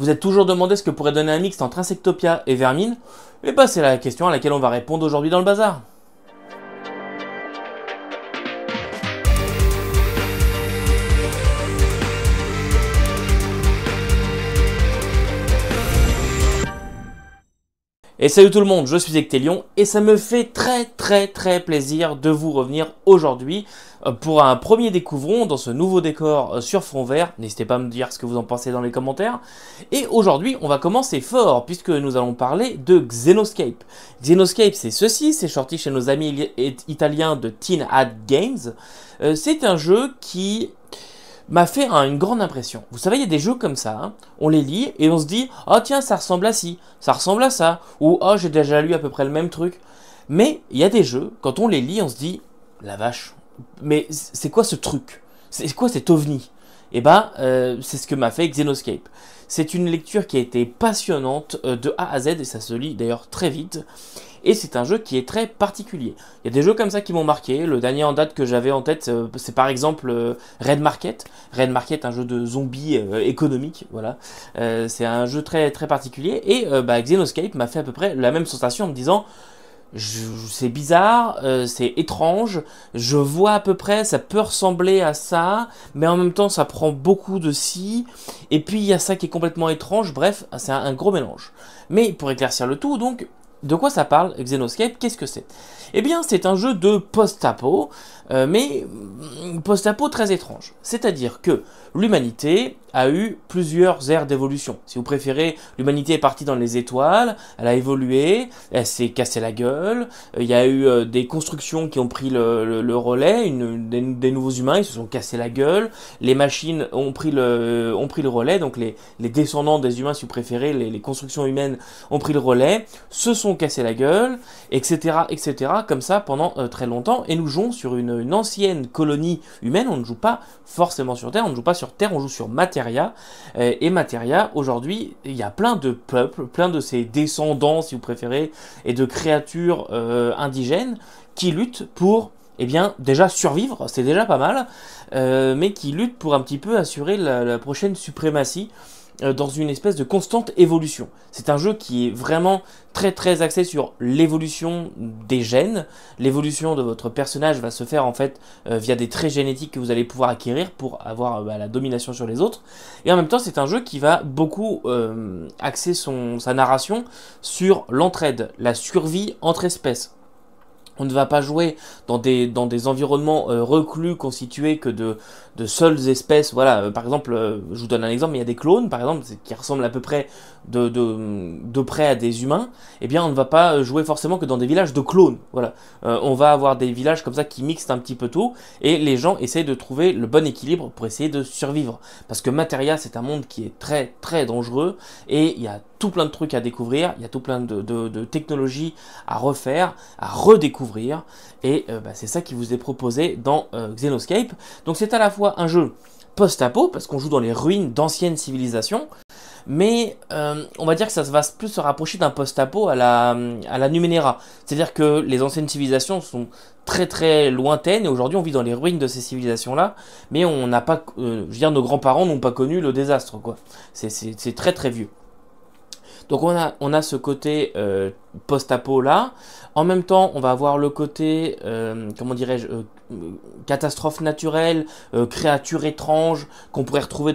Vous êtes toujours demandé ce que pourrait donner un mixte entre Insectopia et Vermine? Et bah c'est la question à laquelle on va répondre aujourd'hui dans le bazar. Et salut tout le monde, je suis Ectelion et ça me fait très plaisir de vous revenir aujourd'hui pour un premier découvrons dans ce nouveau décor sur fond vert. N'hésitez pas à me dire ce que vous en pensez dans les commentaires. Et aujourd'hui, on va commencer fort puisque nous allons parler de Xenoscape. Xenoscape, c'est ceci, c'est sorti chez nos amis italiens de Teen Hat Games. C'est un jeu qui m'a fait une grande impression. Vous savez, il y a des jeux comme ça, hein, on les lit et on se dit « Oh tiens, ça ressemble à ci, ça ressemble à ça » ou « Oh, j'ai déjà lu à peu près le même truc ». Mais il y a des jeux, quand on les lit, on se dit « La vache, mais c'est quoi ce truc? C'est quoi cet ovni ?» Et bah, c'est ce que m'a fait Xenoscape. C'est une lecture qui a été passionnante de A à Z et ça se lit d'ailleurs très vite. Et c'est un jeu qui est très particulier. Il y a des jeux comme ça qui m'ont marqué. Le dernier en date que j'avais en tête, c'est par exemple Red Market. Red Market, un jeu de zombies économique, voilà. C'est un jeu très particulier. Et Xenoscape m'a fait à peu près la même sensation en me disant... C'est bizarre, c'est étrange, je vois à peu près, ça peut ressembler à ça, mais en même temps ça prend beaucoup de ci, et puis il y a ça qui est complètement étrange, bref, c'est un gros mélange. Mais pour éclaircir le tout, donc, de quoi ça parle, Xenoscape? Qu'est-ce que c'est? Eh bien, c'est un jeu de post-apo, mais post-apo très étrange. C'est-à-dire que l'humanité a eu plusieurs ères d'évolution. Si vous préférez, l'humanité est partie dans les étoiles, elle a évolué, elle s'est cassée la gueule, il y a eu des constructions qui ont pris le relais, des nouveaux humains, ils se sont cassés la gueule, les machines ont pris le relais, donc les descendants des humains, si vous préférez, les constructions humaines ont pris le relais, se sont cassés la gueule, etc., comme ça pendant très longtemps, et nous jouons sur une ancienne colonie humaine. On ne joue pas forcément sur Terre, on ne joue pas sur Terre, on joue sur Materia, et Materia, aujourd'hui, il y a plein de peuples, plein de ses descendants, si vous préférez, et de créatures indigènes, qui luttent pour, eh bien, déjà survivre, c'est déjà pas mal, mais qui luttent pour un petit peu assurer la prochaine suprématie, dans une espèce de constante évolution. C'est un jeu qui est vraiment très axé sur l'évolution des gènes. L'évolution de votre personnage va se faire en fait via des traits génétiques que vous allez pouvoir acquérir pour avoir la domination sur les autres. Et en même temps, c'est un jeu qui va beaucoup axer sa narration sur l'entraide, la survie entre espèces. On ne va pas jouer dans des environnements reclus constitués que de seules espèces. Voilà, par exemple, je vous donne un exemple, mais il y a des clones, par exemple, qui ressemblent à peu près de près à des humains. Eh bien, on ne va pas jouer forcément que dans des villages de clones. Voilà, on va avoir des villages comme ça qui mixent un petit peu tout, et les gens essayent de trouver le bon équilibre pour essayer de survivre. Parce que Materia, c'est un monde qui est très dangereux, et il y a tout plein de trucs à découvrir, il y a tout plein de technologies à refaire, à redécouvrir, et c'est ça qui vous est proposé dans Xenoscape. Donc c'est à la fois un jeu post-apo, parce qu'on joue dans les ruines d'anciennes civilisations, mais on va dire que ça va plus se rapprocher d'un post-apo à la Numenera. C'est-à-dire que les anciennes civilisations sont très lointaines, et aujourd'hui on vit dans les ruines de ces civilisations-là, mais on n'a pas, je veux dire, nos grands-parents n'ont pas connu le désastre, quoi. C'est très vieux. Donc on a ce côté post-apo là. En même temps, on va avoir le côté, comment dirais-je, catastrophe naturelle, créatures étranges qu'on pourrait retrouver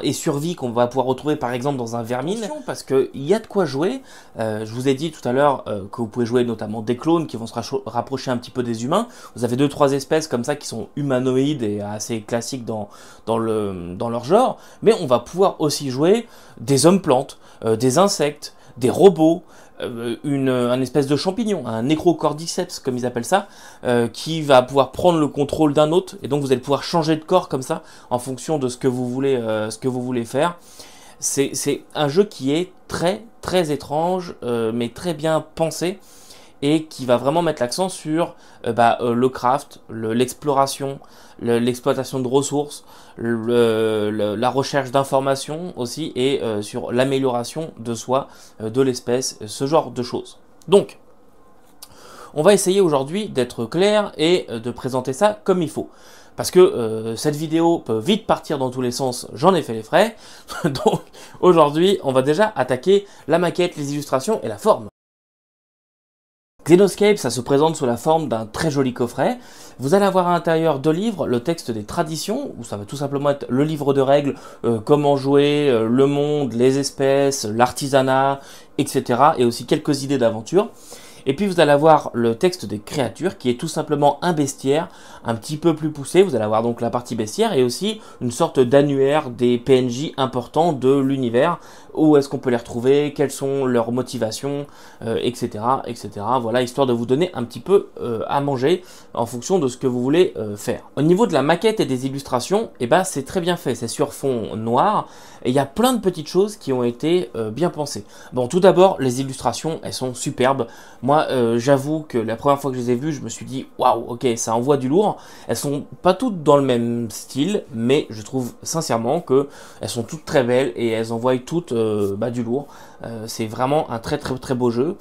et survie qu'on va pouvoir retrouver par exemple dans un Vermine. Parce qu'il y a de quoi jouer. Je vous ai dit tout à l'heure que vous pouvez jouer notamment des clones qui vont se rapprocher un petit peu des humains. Vous avez 2-3 espèces comme ça qui sont humanoïdes et assez classiques dans leur genre. Mais on va pouvoir aussi jouer des hommes-plantes, des insectes, des robots, un espèce de champignon, un nécrocordyceps comme ils appellent ça, qui va pouvoir prendre le contrôle d'un autre, et donc vous allez pouvoir changer de corps comme ça en fonction de ce que vous voulez faire. C'est un jeu qui est très étrange, mais très bien pensé, et qui va vraiment mettre l'accent sur le craft, l'exploration, l'exploitation de ressources, la recherche d'informations aussi, et sur l'amélioration de soi, de l'espèce, ce genre de choses. Donc, on va essayer aujourd'hui d'être clair et de présenter ça comme il faut. parce que cette vidéo peut vite partir dans tous les sens, j'en ai fait les frais. Donc aujourd'hui, on va déjà attaquer la maquette, les illustrations et la forme. Xenoscape, ça se présente sous la forme d'un très joli coffret. Vous allez avoir à l'intérieur 2 livres, le texte des traditions, où ça va tout simplement être le livre de règles, comment jouer, le monde, les espèces, l'artisanat, etc. Et aussi quelques idées d'aventure. Et puis vous allez avoir le texte des créatures qui est tout simplement un bestiaire un petit peu plus poussé. Vous allez avoir donc la partie bestiaire et aussi une sorte d'annuaire des PNJ importants de l'univers. Où est-ce qu'on peut les retrouver, quelles sont leurs motivations, etc., etc. Voilà, histoire de vous donner un petit peu à manger en fonction de ce que vous voulez faire. Au niveau de la maquette et des illustrations, eh ben, c'est très bien fait. C'est sur fond noir et il y a plein de petites choses qui ont été bien pensées. Bon, tout d'abord, les illustrations, elles sont superbes. Moi, j'avoue que la première fois que je les ai vues, je me suis dit, waouh, ok, ça envoie du lourd. Elles sont pas toutes dans le même style, mais je trouve sincèrement que elles sont toutes très belles et elles envoient toutes du lourd. C'est vraiment un très très très beau jeu.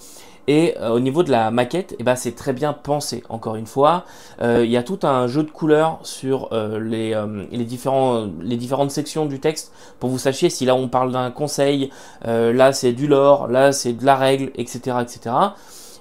Et au niveau de la maquette, eh ben, c'est très bien pensé, encore une fois. Il y a tout un jeu de couleurs sur les différentes sections du texte pour vous sachiez si là on parle d'un conseil, là c'est du lore, là c'est de la règle, etc., etc.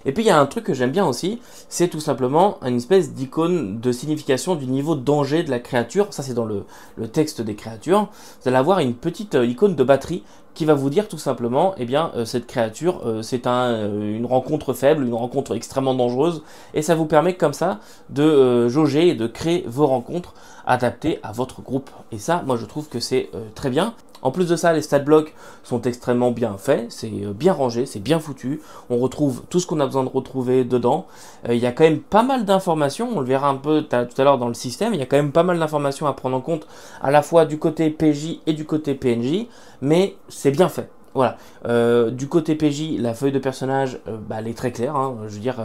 Et puis il y a un truc que j'aime bien aussi, c'est tout simplement une espèce d'icône de signification du niveau de danger de la créature. Ça c'est dans le texte des créatures. Vous allez avoir une petite icône de batterie qui va vous dire tout simplement, eh bien, cette créature, c'est une rencontre faible, une rencontre extrêmement dangereuse, et ça vous permet comme ça de jauger et de créer vos rencontres adaptées à votre groupe. Et ça, moi je trouve que c'est très bien. En plus de ça, les stat blocks sont extrêmement bien faits, c'est bien rangé, c'est bien foutu. On retrouve tout ce qu'on a besoin de retrouver dedans. Il y a quand même pas mal d'informations, on le verra un peu tout à l'heure dans le système. Il y a quand même pas mal d'informations à prendre en compte, à la fois du côté PJ et du côté PNJ, mais c'est bien fait. Voilà. Du côté PJ, la feuille de personnage, elle est très claire. Hein. Je veux dire,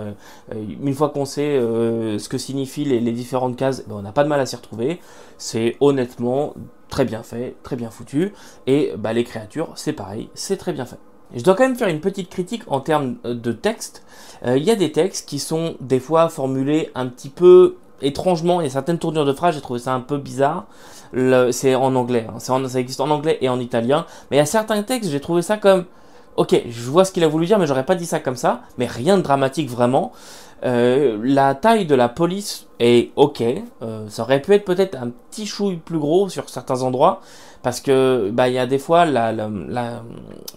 une fois qu'on sait ce que signifient les différentes cases, on n'a pas de mal à s'y retrouver. C'est honnêtement très bien fait, très bien foutu. Et les créatures, c'est pareil, c'est très bien fait. Je dois quand même faire une petite critique en termes de texte. Il y a des textes qui sont des fois formulés un petit peu étrangement. Il y a certaines tournures de phrases, j'ai trouvé ça un peu bizarre. C'est en anglais, hein. Ça existe en anglais et en italien. Mais il y a certains textes, j'ai trouvé ça comme... Ok, je vois ce qu'il a voulu dire, mais j'aurais pas dit ça comme ça. Mais rien de dramatique vraiment. La taille de la police est ok. Ça aurait pu être peut-être un petit chouille plus gros sur certains endroits. Parce que il y a des fois,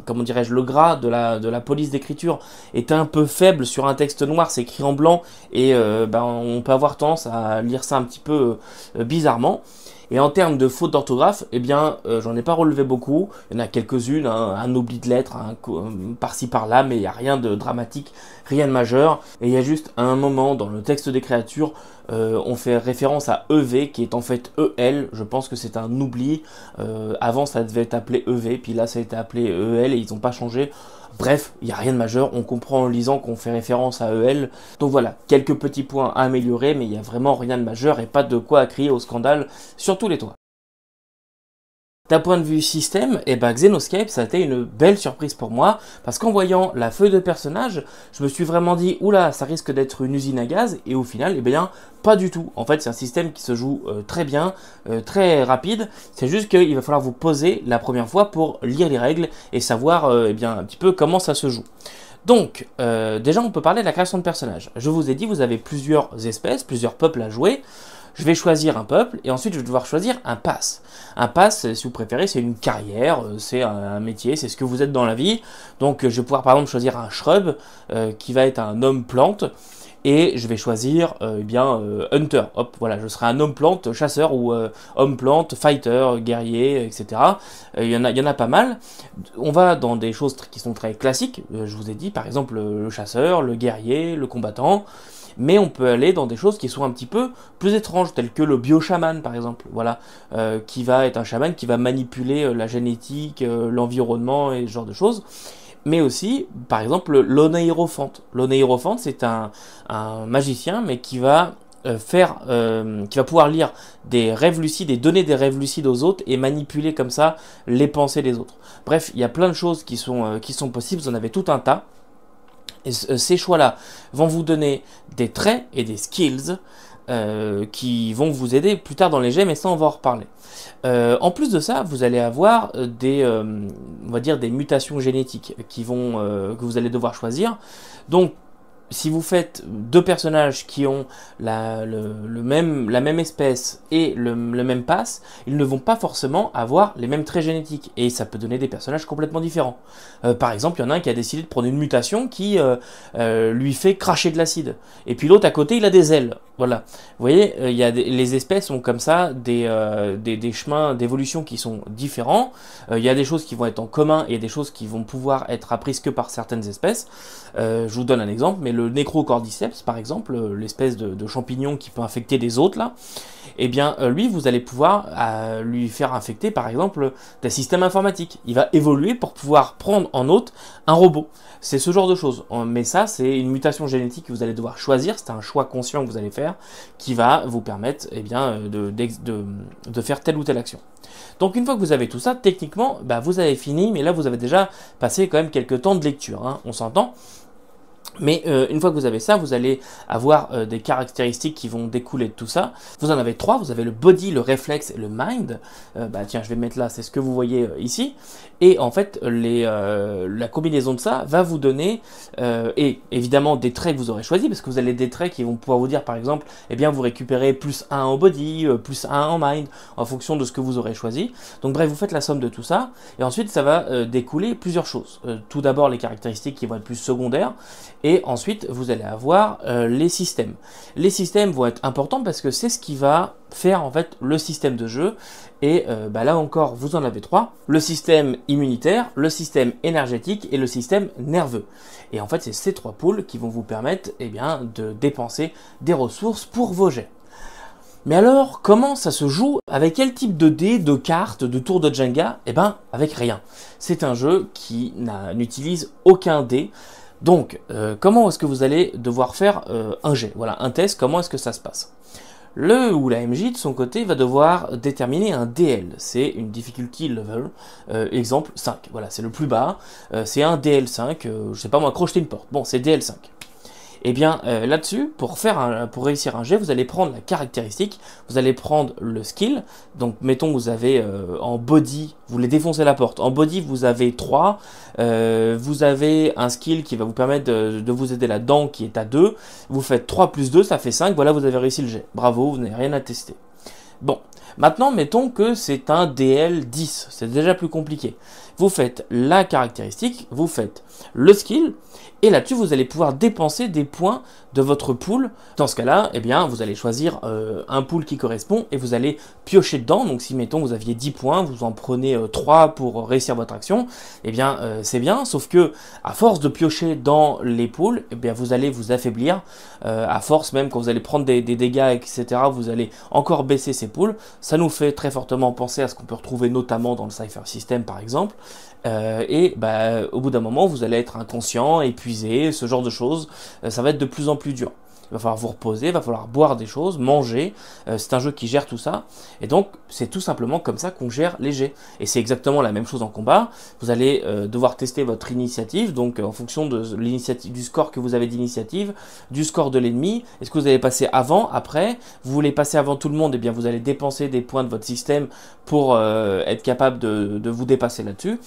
comment dirais-je, le gras de la police d'écriture est un peu faible sur un texte noir, c'est écrit en blanc. Et on peut avoir tendance à lire ça un petit peu bizarrement. Et en termes de fautes d'orthographe, eh bien, j'en ai pas relevé beaucoup. Il y en a quelques-unes, un oubli de lettres, par-ci par-là, mais il n'y a rien de dramatique, rien de majeur. Et il y a juste un moment dans le texte des créatures, on fait référence à EV, qui est en fait EL. Je pense que c'est un oubli. Avant, ça devait être appelé EV, puis là, ça a été appelé EL, et ils n'ont pas changé. Bref, il n'y a rien de majeur, on comprend en lisant qu'on fait référence à EL. Donc voilà, quelques petits points à améliorer, mais il n'y a vraiment rien de majeur et pas de quoi crier au scandale sur tous les toits. D'un point de vue système, Xenoscape, ça a été une belle surprise pour moi, parce qu'en voyant la feuille de personnage, je me suis vraiment dit, oula, ça risque d'être une usine à gaz, et au final, pas du tout. En fait, c'est un système qui se joue très bien, très rapide, c'est juste qu'il va falloir vous poser la première fois pour lire les règles, et savoir un petit peu comment ça se joue. Donc, déjà, on peut parler de la création de personnages. Je vous ai dit, vous avez plusieurs espèces, plusieurs peuples à jouer. Je vais choisir un peuple et ensuite je vais devoir choisir un pass. Un pass, si vous préférez, c'est une carrière, c'est un métier, c'est ce que vous êtes dans la vie. Donc je vais pouvoir par exemple choisir un shrub qui va être un homme plante. Et je vais choisir Hunter. Hop, voilà, je serai un homme plante, chasseur ou homme plante, fighter, guerrier, etc. Il y en a pas mal. On va dans des choses qui sont très classiques. Je vous ai dit, par exemple, le chasseur, le guerrier, le combattant. Mais on peut aller dans des choses qui sont un petit peu plus étranges, telles que le bio-chaman par exemple, voilà, qui va être un chaman qui va manipuler la génétique, l'environnement et ce genre de choses. Mais aussi, par exemple, l'Oneirophante. L'Oneirophante, c'est un magicien, mais qui va qui va pouvoir lire des rêves lucides et donner des rêves lucides aux autres et manipuler comme ça les pensées des autres. Bref, il y a plein de choses qui sont possibles, vous en avez tout un tas. Et ces choix-là vont vous donner des traits et des skills qui vont vous aider plus tard dans les jets, mais ça on va en reparler. En plus de ça, vous allez avoir on va dire des mutations génétiques que vous allez devoir choisir. Donc si vous faites deux personnages qui ont la même espèce et le même pass, ils ne vont pas forcément avoir les mêmes traits génétiques. Et ça peut donner des personnages complètement différents. Par exemple, il y en a un qui a décidé de prendre une mutation qui lui fait cracher de l'acide. Et puis l'autre à côté, il a des ailes. Voilà. Vous voyez, les espèces ont comme ça des chemins d'évolution qui sont différents. Il y a des choses qui vont être en commun et des choses qui vont pouvoir être apprises que par certaines espèces. Je vous donne un exemple, mais le Necrocordyceps, par exemple, l'espèce de champignon qui peut infecter des hôtes, là, eh bien, lui, vous allez pouvoir lui faire infecter, par exemple, des systèmes informatiques. Il va évoluer pour pouvoir prendre en hôte un robot. C'est ce genre de choses. Mais ça, c'est une mutation génétique que vous allez devoir choisir. C'est un choix conscient que vous allez faire qui va vous permettre eh bien, de faire telle ou telle action. Donc, une fois que vous avez tout ça, techniquement, bah, vous avez fini. Mais là, vous avez déjà passé quand même quelques temps de lecture. Hein, on s'entend. Mais une fois que vous avez ça, vous allez avoir des caractéristiques qui vont découler de tout ça. Vous en avez trois, vous avez le body, le réflexe et le mind. Bah tiens, je vais mettre là, c'est ce que vous voyez ici. Et en fait, la combinaison de ça va vous donner, et évidemment des traits que vous aurez choisis, parce que vous avez des traits qui vont pouvoir vous dire, par exemple, eh bien vous récupérez plus 1 en body, plus 1 en mind, en fonction de ce que vous aurez choisi. Donc bref, vous faites la somme de tout ça, et ensuite ça va découler plusieurs choses. Tout d'abord les caractéristiques qui vont être plus secondaires, et ensuite vous allez avoir les systèmes. Les systèmes vont être importants parce que c'est ce qui va faire en fait le système de jeu. Et bah là encore, vous en avez trois. Le système immunitaire, le système énergétique et le système nerveux. Et en fait, c'est ces trois pôles qui vont vous permettre eh bien, de dépenser des ressources pour vos jets. Mais alors, comment ça se joue? Avec quel type de dés, de cartes, de tours de Jenga? Eh ben, avec rien. C'est un jeu qui n'utilise aucun dé. Donc, comment est-ce que vous allez devoir faire un jet? Voilà, un test, comment est-ce que ça se passe? Le ou la MJ de son côté va devoir déterminer un DL, c'est une difficulty level, exemple 5, voilà c'est le plus bas, c'est un DL5, je sais pas moi, crocheter une porte, bon c'est DL5. Et bien là-dessus, pour réussir un jet, vous allez prendre la caractéristique, vous allez prendre le skill, donc mettons vous avez en body, vous voulez défoncer la porte, en body vous avez 3, vous avez un skill qui va vous permettre de vous aider là-dedans qui est à 2, vous faites 3 plus 2, ça fait 5, voilà vous avez réussi le jet, bravo, vous n'avez rien à tester. Bon, maintenant mettons que c'est un DL10, c'est déjà plus compliqué. Vous faites la caractéristique, vous faites le skill, et là-dessus, vous allez pouvoir dépenser des points de votre pool. Dans ce cas-là, eh bien, vous allez choisir un pool qui correspond et vous allez piocher dedans. Donc, si, mettons, vous aviez 10 points, vous en prenez 3 pour réussir votre action, eh bien, c'est bien. Sauf que, à force de piocher dans les pools, eh bien, vous allez vous affaiblir. À force, même quand vous allez prendre des dégâts, etc., vous allez encore baisser ces pools. Ça nous fait très fortement penser à ce qu'on peut retrouver notamment dans le Cypher System, par exemple. Et bah, au bout d'un moment, vous allez être inconscient, épuisé, ce genre de choses. Ça va être de plus en plus dur. Il va falloir vous reposer, il va falloir boire des choses, manger. C'est un jeu qui gère tout ça. Et donc, c'est tout simplement comme ça qu'on gère les jets. Et c'est exactement la même chose en combat. Vous allez devoir tester votre initiative, donc en fonction de l'initiative, du score que vous avez d'initiative, du score de l'ennemi. Est-ce que vous allez passer avant, après? Vous voulez passer avant tout le monde? Eh bien, vous allez dépenser des points de votre système pour être capable de vous dépasser là-dessus.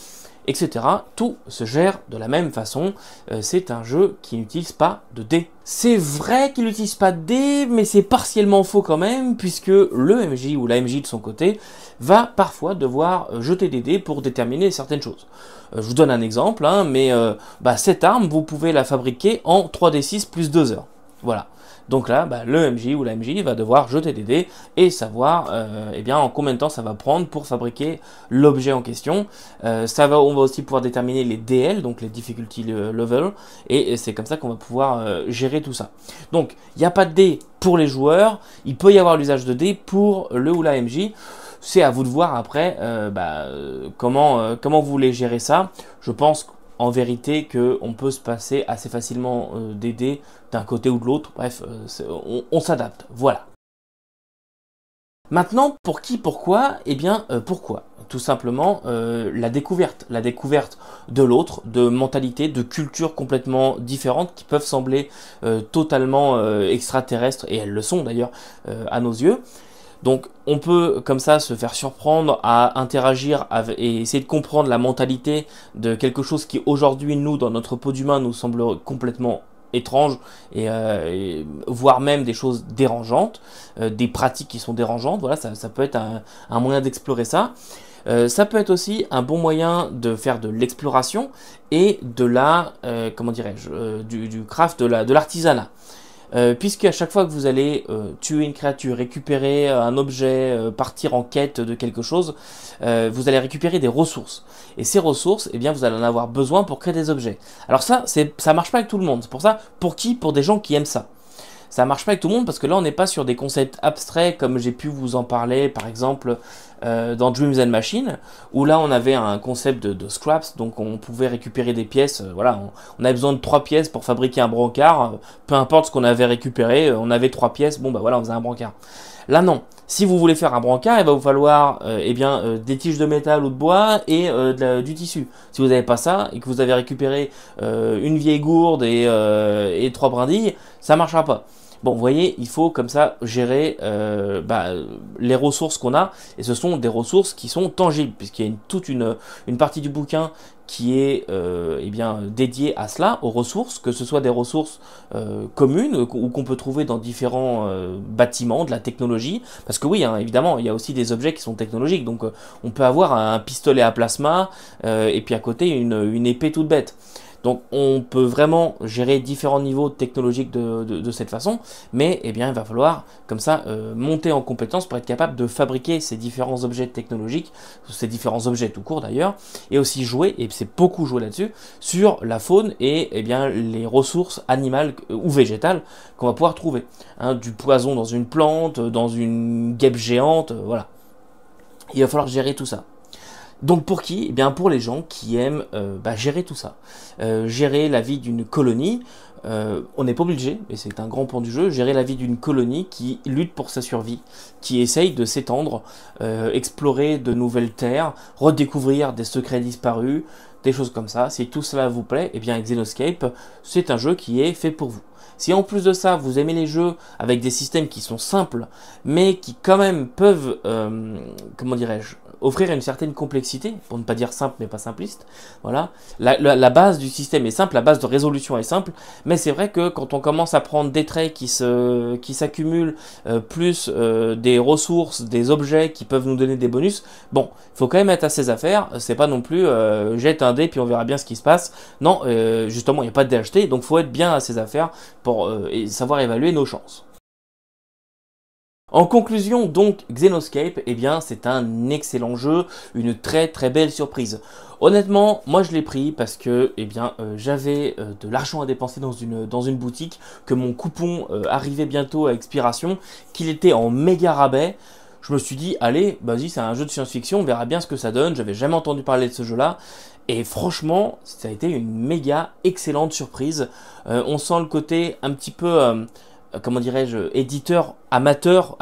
Etc. Tout se gère de la même façon. C'est un jeu qui n'utilise pas de dés. C'est vrai qu'il n'utilise pas de dés, mais c'est partiellement faux quand même, puisque le MJ ou la MJ de son côté va parfois devoir jeter des dés pour déterminer certaines choses. Je vous donne un exemple, hein, mais cette arme, vous pouvez la fabriquer en 3d6 plus 2 heures. Voilà. Donc là, le MJ ou la MJ va devoir jeter des dés et savoir eh bien, en combien de temps ça va prendre pour fabriquer l'objet en question. On va aussi pouvoir déterminer les DL, donc les difficulty level, et c'est comme ça qu'on va pouvoir gérer tout ça. Donc, il n'y a pas de dés pour les joueurs, il peut y avoir l'usage de dés pour le ou la MJ. C'est à vous de voir après comment vous voulez gérer ça. Je pense en vérité qu'on peut se passer assez facilement des dés d'un côté ou de l'autre. Bref, on s'adapte. Voilà. Maintenant, pour qui, pourquoi? Eh bien, pourquoi? Tout simplement la découverte de l'autre, de mentalités, de cultures complètement différentes qui peuvent sembler totalement extraterrestres, et elles le sont d'ailleurs à nos yeux. Donc on peut comme ça se faire surprendre à interagir et essayer de comprendre la mentalité de quelque chose qui aujourd'hui, nous, dans notre peau d'humain, nous semble complètement étrange et voire même des choses dérangeantes, des pratiques qui sont dérangeantes. Voilà, ça peut être un moyen d'explorer ça. Ça peut être aussi un bon moyen de faire de l'exploration et de la, comment dirais-je, du craft, de l'artisanat. Puisque à chaque fois que vous allez tuer une créature, récupérer un objet, partir en quête de quelque chose, vous allez récupérer des ressources. Et ces ressources, eh bien, vous allez en avoir besoin pour créer des objets. Alors ça marche pas avec tout le monde. C'est pour ça, pour qui? Pour des gens qui aiment ça. Ça marche pas avec tout le monde parce que là on n'est pas sur des concepts abstraits comme j'ai pu vous en parler par exemple dans Dreams and Machines, où là on avait un concept de scraps, donc on pouvait récupérer des pièces, voilà, on avait besoin de 3 pièces pour fabriquer un brancard, peu importe ce qu'on avait récupéré, on avait 3 pièces, bon bah voilà, on faisait un brancard. Là non, si vous voulez faire un brancard, il va vous falloir des tiges de métal ou de bois et du tissu. Si vous n'avez pas ça et que vous avez récupéré une vieille gourde et 3 brindilles, ça marchera pas. Bon, vous voyez, il faut comme ça gérer les ressources qu'on a, et ce sont des ressources qui sont tangibles, puisqu'il y a toute une partie du bouquin qui est dédiée à cela, aux ressources, que ce soit des ressources communes ou qu'on peut trouver dans différents bâtiments, de la technologie, parce que oui, hein, évidemment, il y a aussi des objets qui sont technologiques, donc on peut avoir un pistolet à plasma et puis à côté une épée toute bête. Donc on peut vraiment gérer différents niveaux technologiques de cette façon, mais eh bien, il va falloir comme ça monter en compétence pour être capable de fabriquer ces différents objets technologiques, ces différents objets tout court d'ailleurs, et aussi jouer, et c'est beaucoup joué là-dessus, sur la faune et eh bien, les ressources animales ou végétales qu'on va pouvoir trouver. Hein, du poison dans une plante, dans une guêpe géante, voilà. Il va falloir gérer tout ça. Donc pour qui? Eh bien pour les gens qui aiment gérer tout ça. Gérer la vie d'une colonie, on n'est pas obligé, et c'est un grand point du jeu, gérer la vie d'une colonie qui lutte pour sa survie, qui essaye de s'étendre, explorer de nouvelles terres, redécouvrir des secrets disparus, des choses comme ça. Si tout cela vous plaît, eh bien Xenoscape, c'est un jeu qui est fait pour vous. Si en plus de ça, vous aimez les jeux avec des systèmes qui sont simples, mais qui quand même peuvent, comment dirais-je, offrir une certaine complexité, pour ne pas dire simple mais pas simpliste, voilà. La base du système est simple, la base de résolution est simple, mais c'est vrai que quand on commence à prendre des traits qui s'accumulent, plus des ressources, des objets qui peuvent nous donner des bonus, bon, il faut quand même être à ses affaires, c'est pas non plus jette un dé puis on verra bien ce qui se passe, non, justement il n'y a pas de dé acheté, donc il faut être bien à ses affaires pour savoir évaluer nos chances. En conclusion, donc, Xenoscape, eh bien, c'est un excellent jeu, une très très belle surprise. Honnêtement, moi je l'ai pris parce que, eh bien, j'avais de l'argent à dépenser dans une boutique, que mon coupon arrivait bientôt à expiration, qu'il était en méga rabais. Je me suis dit, allez, vas-y, c'est un jeu de science-fiction, on verra bien ce que ça donne. J'avais jamais entendu parler de ce jeu-là. Et franchement, ça a été une méga excellente surprise. On sent le côté un petit peu... comment dirais-je, éditeur amateur,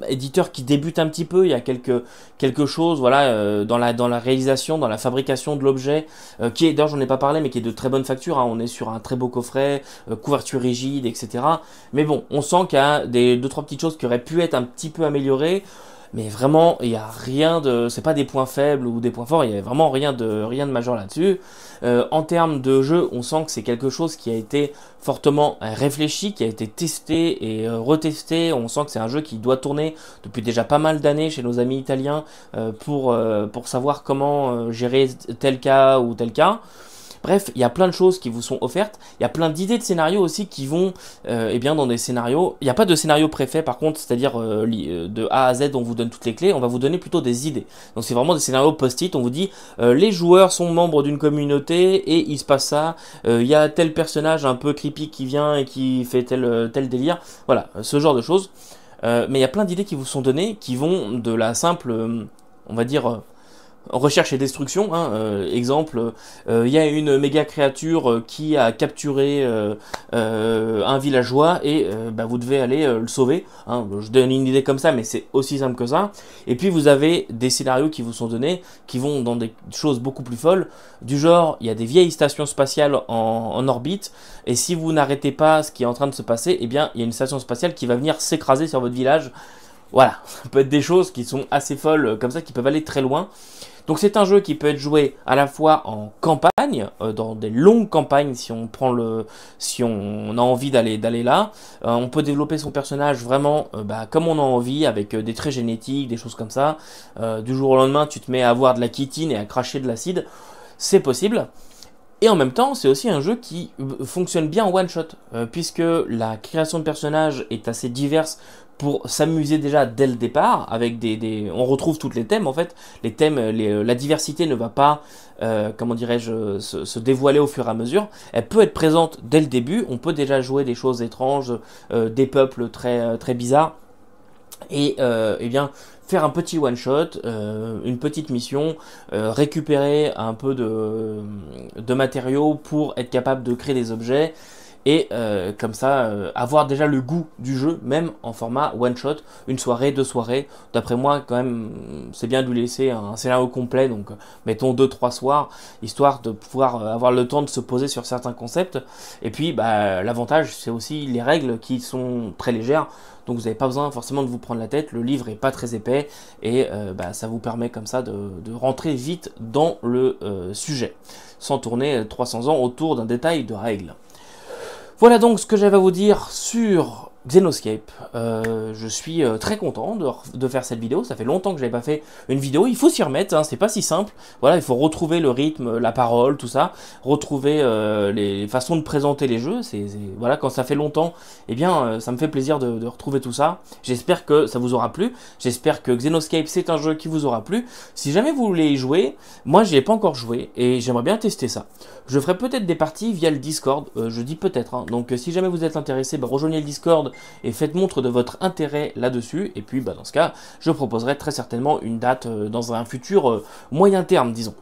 éditeur qui débute un petit peu. Il y a quelque chose, voilà, dans la réalisation, dans la fabrication de l'objet, qui est, d'ailleurs j'en ai pas parlé, mais qui est de très bonne facture, hein. On est sur un très beau coffret, couverture rigide, etc. Mais bon, on sent qu'il y a deux, trois petites choses qui auraient pu être un petit peu améliorées. Mais vraiment, il n'y a rien de... C'est pas des points faibles ou des points forts, il n'y a vraiment rien de majeur là-dessus. En termes de jeu, on sent que c'est quelque chose qui a été fortement réfléchi, qui a été testé et retesté. On sent que c'est un jeu qui doit tourner depuis déjà pas mal d'années chez nos amis italiens pour savoir comment gérer tel cas ou tel cas. Bref, il y a plein de choses qui vous sont offertes. Il y a plein d'idées de scénarios aussi qui vont dans des scénarios. Il n'y a pas de scénario préfet par contre, c'est-à-dire de A à Z on vous donne toutes les clés. On va vous donner plutôt des idées. Donc c'est vraiment des scénarios post-it. On vous dit les joueurs sont membres d'une communauté et il se passe ça. Il y a tel personnage un peu creepy qui vient et qui fait tel délire. Voilà, ce genre de choses. Mais il y a plein d'idées qui vous sont données qui vont de la simple, on va dire... recherche et destruction, hein, exemple, il y a une méga créature qui a capturé un villageois et bah, vous devez aller le sauver, hein. Je donne une idée comme ça, mais c'est aussi simple que ça. Et puis vous avez des scénarios qui vous sont donnés, qui vont dans des choses beaucoup plus folles, du genre, il y a des vieilles stations spatiales en orbite, et si vous n'arrêtez pas ce qui est en train de se passer, eh bien, il y a une station spatiale qui va venir s'écraser sur votre village. Voilà, ça peut être des choses qui sont assez folles comme ça, qui peuvent aller très loin. Donc c'est un jeu qui peut être joué à la fois en campagne, dans des longues campagnes si on prend si on a envie d'aller là. On peut développer son personnage vraiment bah, comme on a envie, avec des traits génétiques, des choses comme ça. Du jour au lendemain, tu te mets à avoir de la chitine et à cracher de l'acide, c'est possible. Et en même temps, c'est aussi un jeu qui fonctionne bien en one-shot, puisque la création de personnages est assez diverse pour s'amuser déjà dès le départ, avec on retrouve tous les thèmes en fait. Les thèmes, la diversité ne va pas, comment dirais-je, se dévoiler au fur et à mesure. Elle peut être présente dès le début, on peut déjà jouer des choses étranges, des peuples très bizarres. Et eh bien, faire un petit one shot, une petite mission, récupérer un peu de matériaux pour être capable de créer des objets, et comme ça avoir déjà le goût du jeu, même en format one shot, une soirée, deux soirées. D'après moi, quand même, c'est bien de lui laisser un scénario complet, donc mettons 2-3 soirs, histoire de pouvoir avoir le temps de se poser sur certains concepts. Et puis bah, l'avantage, c'est aussi les règles qui sont très légères, donc vous n'avez pas besoin forcément de vous prendre la tête, le livre est pas très épais, et bah, ça vous permet comme ça de rentrer vite dans le sujet, sans tourner 300 ans autour d'un détail de règles. Voilà donc ce que j'avais à vous dire sur Xenoscape. Je suis très content de faire cette vidéo. Ça fait longtemps que je n'avais pas fait une vidéo. Il faut s'y remettre, hein, c'est pas si simple. Voilà, il faut retrouver le rythme, la parole, tout ça. Retrouver les façons de présenter les jeux. Voilà, quand ça fait longtemps, eh bien, ça me fait plaisir de retrouver tout ça. J'espère que ça vous aura plu. J'espère que Xenoscape, c'est un jeu qui vous aura plu. Si jamais vous voulez y jouer, moi, je n'y ai pas encore joué et j'aimerais bien tester ça. Je ferai peut-être des parties via le Discord. Je dis peut-être, hein. Donc, si jamais vous êtes intéressé, bah, rejoignez le Discord et faites montre de votre intérêt là-dessus, et puis bah, dans ce cas, je proposerai très certainement une date dans un futur moyen terme, disons.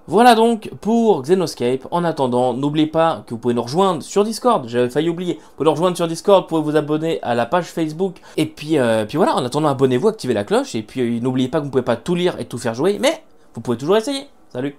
Voilà donc pour Xenoscape. En attendant, n'oubliez pas que vous pouvez nous rejoindre sur Discord, j'avais failli oublier, vous pouvez nous rejoindre sur Discord, vous pouvez vous abonner à la page Facebook, et puis voilà, en attendant, abonnez-vous, activez la cloche, et puis n'oubliez pas que vous ne pouvez pas tout lire et tout faire jouer, mais vous pouvez toujours essayer. Salut!